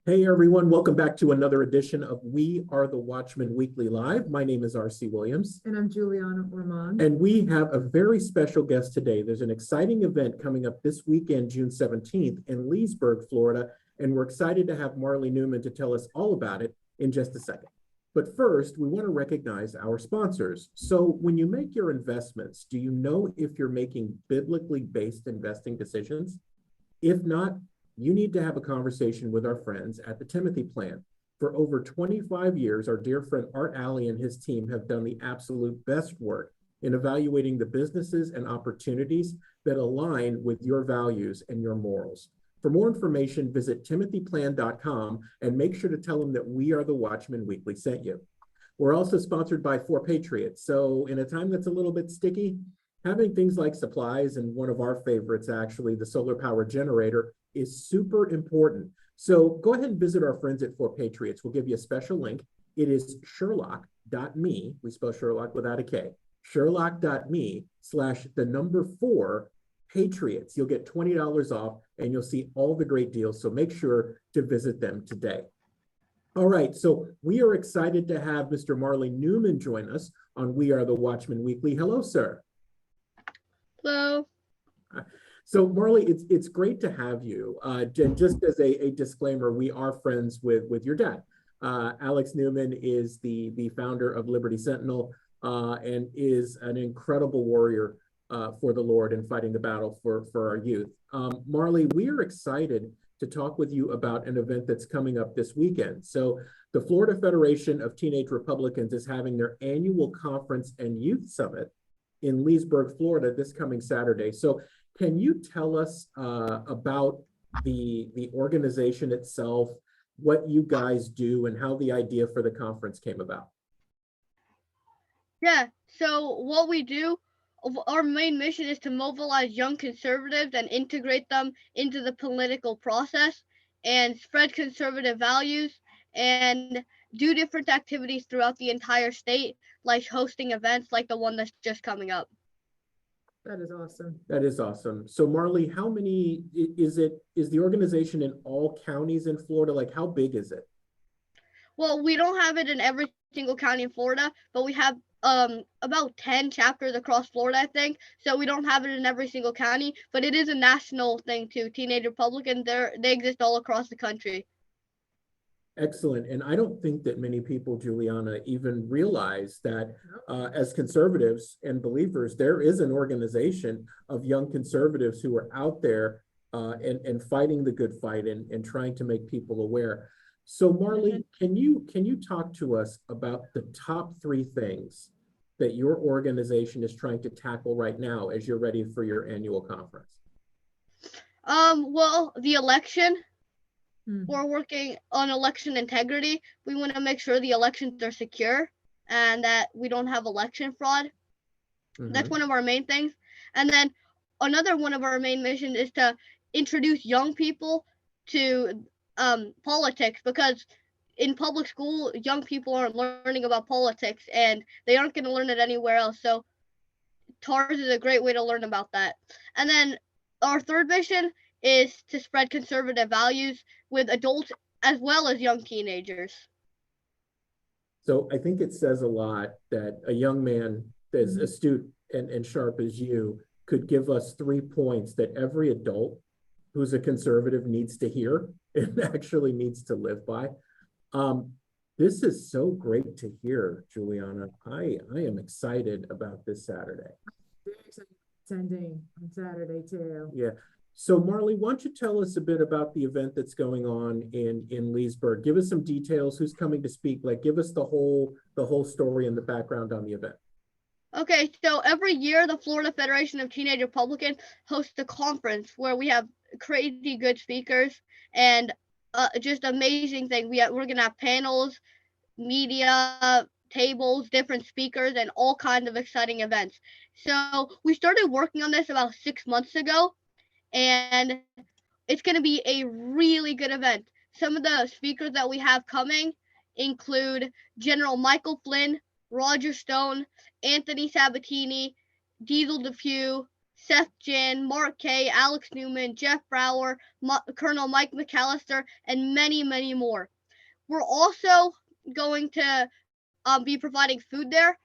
Hey everyone, welcome back to another edition of We Are The Watchmen Weekly Live. My name is R.C. Williams. And I'm Juliana Ormond. And we have a very special guest today. There's an exciting event coming up this weekend, June 17th in Leesburg, Florida. And we're excited to have Marlee Newman to tell us all about it in just a second. But first, we want to recognize our sponsors. So when you make your investments, do you know if you're making biblically based investing decisions? If not, you need to have a conversation with our friends at the Timothy Plan. For over 25 years, our dear friend Art Alley and his team have done the absolute best work in evaluating the businesses and opportunities that align with your values and your morals. For more information, visit timothyplan.com and make sure to tell them that We Are The Watchmen Weekly sent you. We're also sponsored by 4Patriots. So in a time that's a little bit sticky, having things like supplies and one of our favorites, actually, the solar power generator, is super important. So go ahead and visit our friends at 4Patriots. We'll give you a special link. It is Sherlock.me. We spell Sherlock without a K. Sherlock.me/4 Patriots. You'll get $20 off and you'll see all the great deals. So make sure to visit them today. All right, so we are excited to have Mr. Marlee Newman join us on We Are The Watchmen Weekly. Hello, sir. Hello. So Marlee, it's great to have you. Just as a disclaimer, we are friends with your dad. Alex Newman is the founder of Liberty Sentinel and is an incredible warrior for the Lord in fighting the battle for our youth. Marlee, we are excited to talk with you about an event that's coming up this weekend. So the Florida Federation of Teenage Republicans is having their annual conference and youth summit in Leesburg, Florida this coming Saturday. So can you tell us about the organization itself, what you guys do, and how the idea for the conference came about? Yeah, so what we do, our main mission is to mobilize young conservatives and integrate them into the political process and spread conservative values and do different activities throughout the entire state, like hosting events like the one that's just coming up. That is awesome. That is awesome. So Marlee, how many is the organization in all counties in Florida? Like, how big is it? Well, we don't have it in every single county in Florida, but we have about 10 chapters across Florida, I think. So we don't have it in every single county, but it is a national thing too. Teenage Republicans, they exist all across the country. Excellent. And I don't think that many people, Juliana, even realize that as conservatives and believers, there is an organization of young conservatives who are out there and fighting the good fight and trying to make people aware. So Marlee, can you talk to us about the top 3 things that your organization is trying to tackle right now as you're ready for your annual conference? Well, the election. We're working on election integrity. We want to make sure the elections are secure and that we don't have election fraud. That's one of our main things. And then another one of our main missions is to introduce young people to politics, because in public school, young people aren't learning about politics and they aren't going to learn it anywhere else. So TARS is a great way to learn about that. And then our third mission is to spread conservative values with adults as well as young teenagers. So I think it says a lot that a young man as astute and sharp as you could give us 3 points that every adult who's a conservative needs to hear and actually needs to live by. This is so great to hear, Juliana. I am excited about this Saturday. Very excited attending on Saturday too. Yeah. So Marlee, why don't you tell us a bit about the event that's going on in Leesburg? Give us some details. Who's coming to speak? Like, give us the whole story and the background on the event. Okay, so every year the Florida Federation of Teenage Republicans hosts a conference where we have crazy good speakers and just amazing thing. We're gonna have panels, media, tables, different speakers, and all kinds of exciting events. So we started working on this about 6 months ago, and it's going to be a really good event. Some of the speakers that we have coming include General Michael Flynn, Roger Stone, Anthony Sabatini, Diesel DePew, Seth Jan, Mark Kay, Alex Newman, Jeff Brower, Colonel Mike McAllister, and many, many more. We're also going to be providing food there,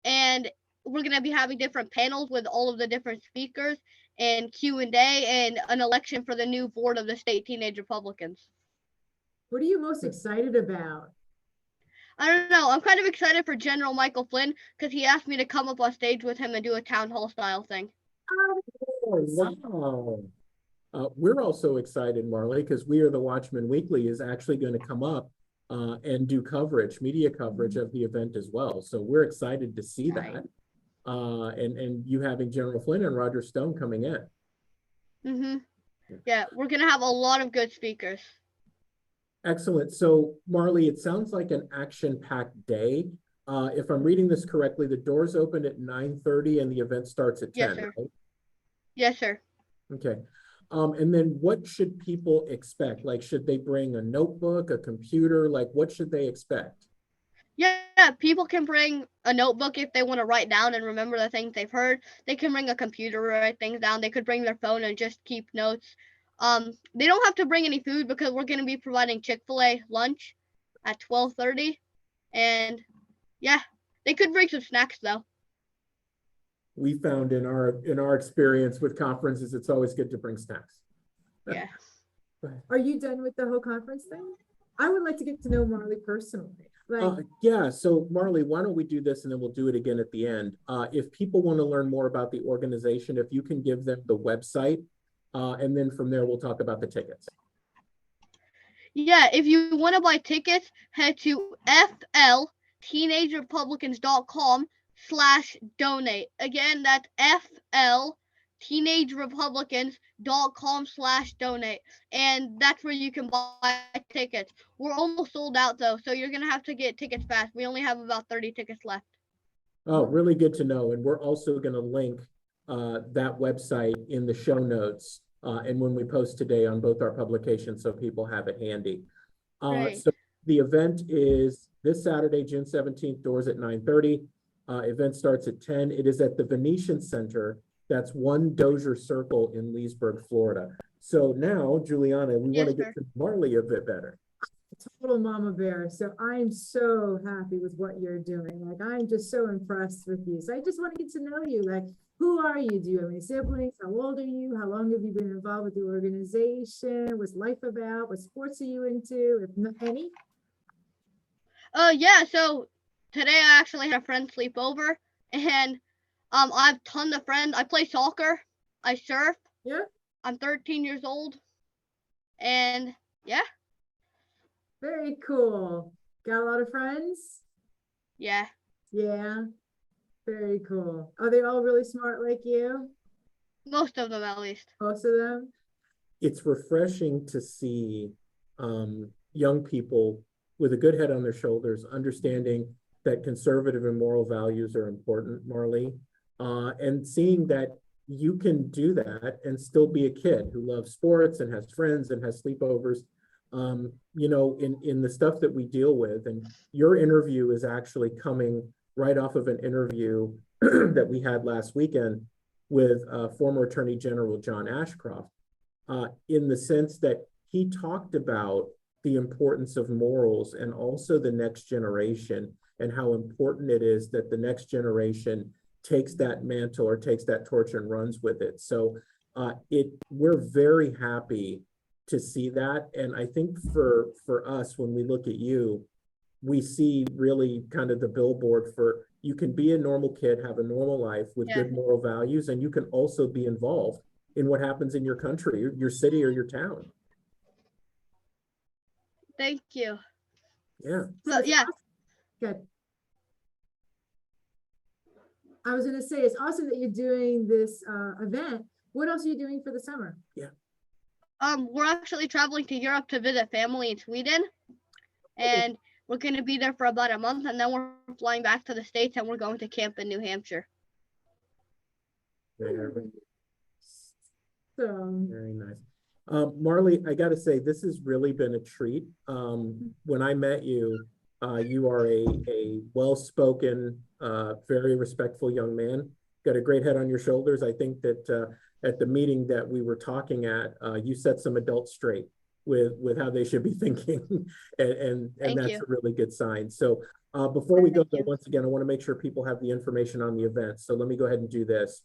and we're going to be having different panels with all of the different speakers and Q&A and an election for the new board of the state Teenage Republicans. What are you most excited about? I don't know. I'm kind of excited for General Michael Flynn because he asked me to come up on stage with him and do a town hall style thing. Oh, wow. We're also excited, Marlee, because We Are The Watchmen Weekly is actually going to come up and do coverage, media coverage of the event as well. So we're excited to see that. And you having General Flynn and Roger Stone coming in. Mm-hmm. Yeah, we're going to have a lot of good speakers. Excellent. So Marlee, it sounds like an action-packed day. If I'm reading this correctly, the doors open at 9:30 and the event starts at 10, Yes, sir. right? Yes, sir. Okay. And then what should people expect? Like, should they bring a notebook, a computer? Like, what should they expect? Yeah, people can bring a notebook if they want to write down and remember the things they've heard. They can bring a computer to write things down. They could bring their phone and just keep notes. They don't have to bring any food because we're going to be providing Chick-fil-A lunch at 12:30. And yeah, they could bring some snacks though. We found in our experience with conferences, it's always good to bring snacks. Yeah. Are you done with the whole conference thing? I would like to get to know Marlee personally. Like, yeah, so Marlee, why don't we do this and then we'll do it again at the end. If people want to learn more about the organization, if you can give them the website, and then from there we'll talk about the tickets. Yeah, if you want to buy tickets, head to flteenagerepublicans.com/donate. Again, that's flteenagerepublicans.com/donate. And that's where you can buy tickets. We're almost sold out though, so you're going to have to get tickets fast. We only have about 30 tickets left. Oh, really good to know. And we're also going to link that website in the show notes and when we post today on both our publications so people have it handy. So the event is this Saturday, June 17th, doors at 9:30. Event starts at 10. It is at the Venetian Center. That's 1 Dozier Circle in Leesburg, Florida. So now, Juliana, we want to get to Marlee a bit better. Total mama bear. So I'm so happy with what you're doing. Like, I'm just so impressed with you. So I just want to get to know you. Like, who are you? Do you have any siblings? How old are you? How long have you been involved with the organization? What's life about? What sports are you into? If not any? Yeah, so today I actually had a friend sleep over, and I have tons of friends. I play soccer, I surf. Yeah. I'm 13 years old, and yeah. Very cool. Got a lot of friends? Yeah. Yeah. Very cool. Are they all really smart like you? Most of them, at least. Most of them? It's refreshing to see young people with a good head on their shoulders, understanding that conservative and moral values are important, Marlee, and seeing that you can do that and still be a kid who loves sports and has friends and has sleepovers. You know, in the stuff that we deal with, and your interview is actually coming right off of an interview that we had last weekend with former Attorney General John Ashcroft, in the sense that he talked about the importance of morals and also the next generation and how important it is that the next generation takes that mantle or takes that torch and runs with it. So we're very happy to see that. And I think for us, when we look at you, we see really kind of the billboard for you can be a normal kid, have a normal life with good moral values, and you can also be involved in what happens in your country, your city, or your town. Thank you. Yeah. So, yeah. Good. I was going to say, it's awesome that you're doing this event. What else are you doing for the summer? Yeah. We're actually traveling to Europe to visit family in Sweden, and we're going to be there for about a month, and then we're flying back to the States, and we're going to camp in New Hampshire. Very nice. Marlee, I got to say, this has really been a treat. When I met you, you are a well-spoken, very respectful young man. got a great head on your shoulders. I think that at the meeting that we were talking at, you set some adults straight with how they should be thinking, and that's a really good sign. So before we go, though, once again, I want to make sure people have the information on the event. So let me go ahead and do this.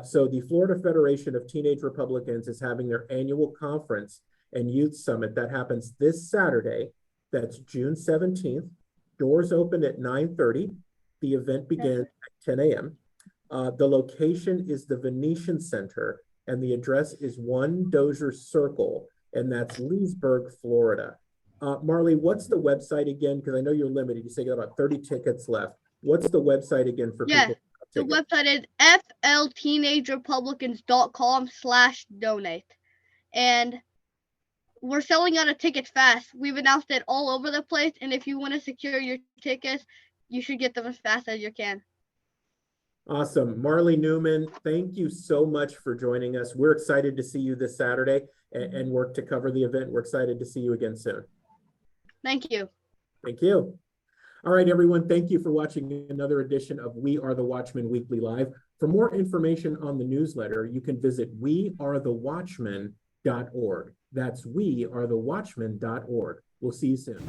So the Florida Federation of Teenage Republicans is having their annual conference and youth summit that happens this Saturday. That's June 17th. Doors open at 9:30. The event begins at 10 a.m. The location is the Venetian Center, and the address is 1 Dozier Circle, and that's Leesburg, Florida. Marlee, what's the website again? Because I know you're limited. You say you got about 30 tickets left. What's the website again for people? The website is flteenagerepublicans.com/donate. And we're selling out of tickets fast. We've announced it all over the place. And if you want to secure your tickets, you should get them as fast as you can. Awesome. Marlee Newman, thank you so much for joining us. We're excited to see you this Saturday and work to cover the event. We're excited to see you again soon. Thank you. Thank you. All right, everyone. Thank you for watching another edition of We Are The Watchmen Weekly Live. For more information on the newsletter, you can visit wearethewatchmen.org. That's wearethewatchmen.org. We'll see you soon.